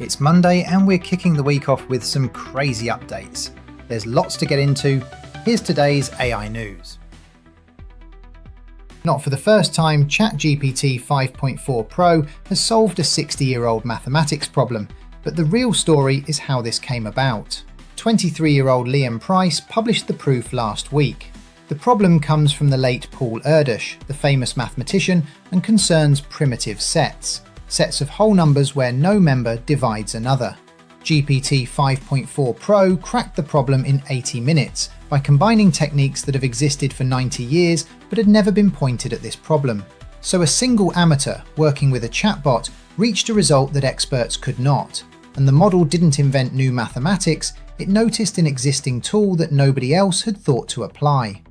It's Monday and we're kicking the week off with some crazy updates. There's lots to get into. Here's today's AI news. Not for the first time, ChatGPT 5.4 Pro has solved a 60-year-old mathematics problem, but the real story is how this came about. 23-year-old Liam Price published the proof last week. The problem comes from the late Paul Erdos, the famous mathematician, and concerns primitive sets of whole numbers where no member divides another. GPT 5.4 Pro cracked the problem in 80 minutes by combining techniques that have existed for 90 years but had never been pointed at this problem. So a single amateur working with a chatbot reached a result that experts could not, and the model didn't invent new mathematics, it noticed an existing tool that nobody else had thought to apply.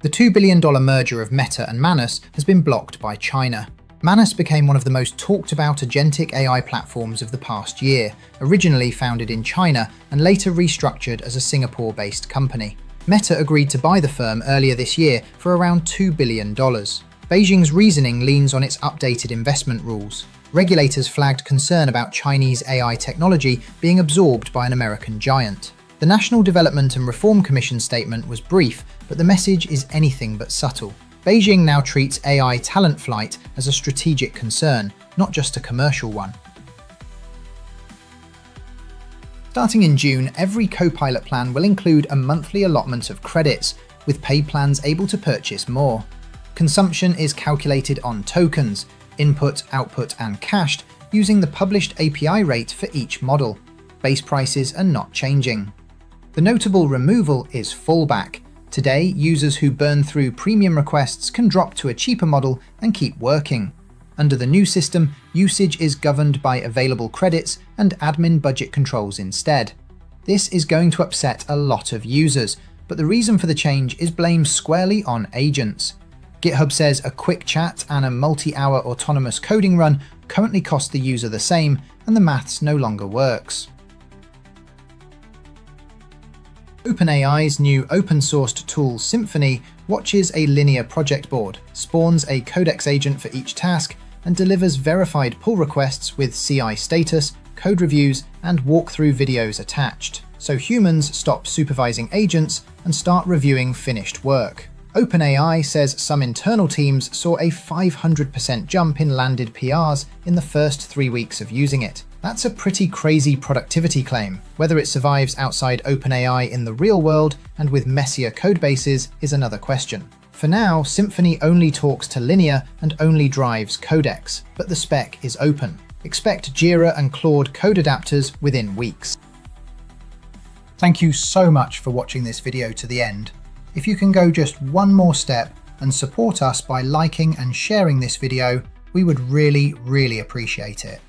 The $2 billion merger of Meta and Manus has been blocked by China. Manus became one of the most talked about agentic AI platforms of the past year, originally founded in China and later restructured as a Singapore-based company. Meta agreed to buy the firm earlier this year for around $2 billion. Beijing's reasoning leans on its updated investment rules. Regulators flagged concern about Chinese AI technology being absorbed by an American giant. The National Development and Reform Commission statement was brief, but the message is anything but subtle. Beijing now treats AI talent flight as a strategic concern, not just a commercial one. Starting in June, every Copilot plan will include a monthly allotment of credits, with paid plans able to purchase more. Consumption is calculated on tokens, input, output, and cached, using the published API rate for each model. Base prices are not changing. The notable removal is fallback. Today, users who burn through premium requests can drop to a cheaper model and keep working. Under the new system, usage is governed by available credits and admin budget controls instead. This is going to upset a lot of users, but the reason for the change is blamed squarely on agents. GitHub says a quick chat and a multi-hour autonomous coding run currently cost the user the same, and the maths no longer works. OpenAI's new open-sourced tool Symphony watches a linear project board, spawns a Codex agent for each task, and delivers verified pull requests with CI status, code reviews, and walkthrough videos attached, so humans stop supervising agents and start reviewing finished work. OpenAI says some internal teams saw a 500% jump in landed PRs in the first 3 weeks of using it. That's a pretty crazy productivity claim. Whether it survives outside OpenAI in the real world and with messier codebases is another question. For now, Symphony only talks to linear and only drives Codex, but the spec is open. Expect Jira and Claude code adapters within weeks. Thank you so much for watching this video to the end. If you can go just one more step and support us by liking and sharing this video, we would really appreciate it.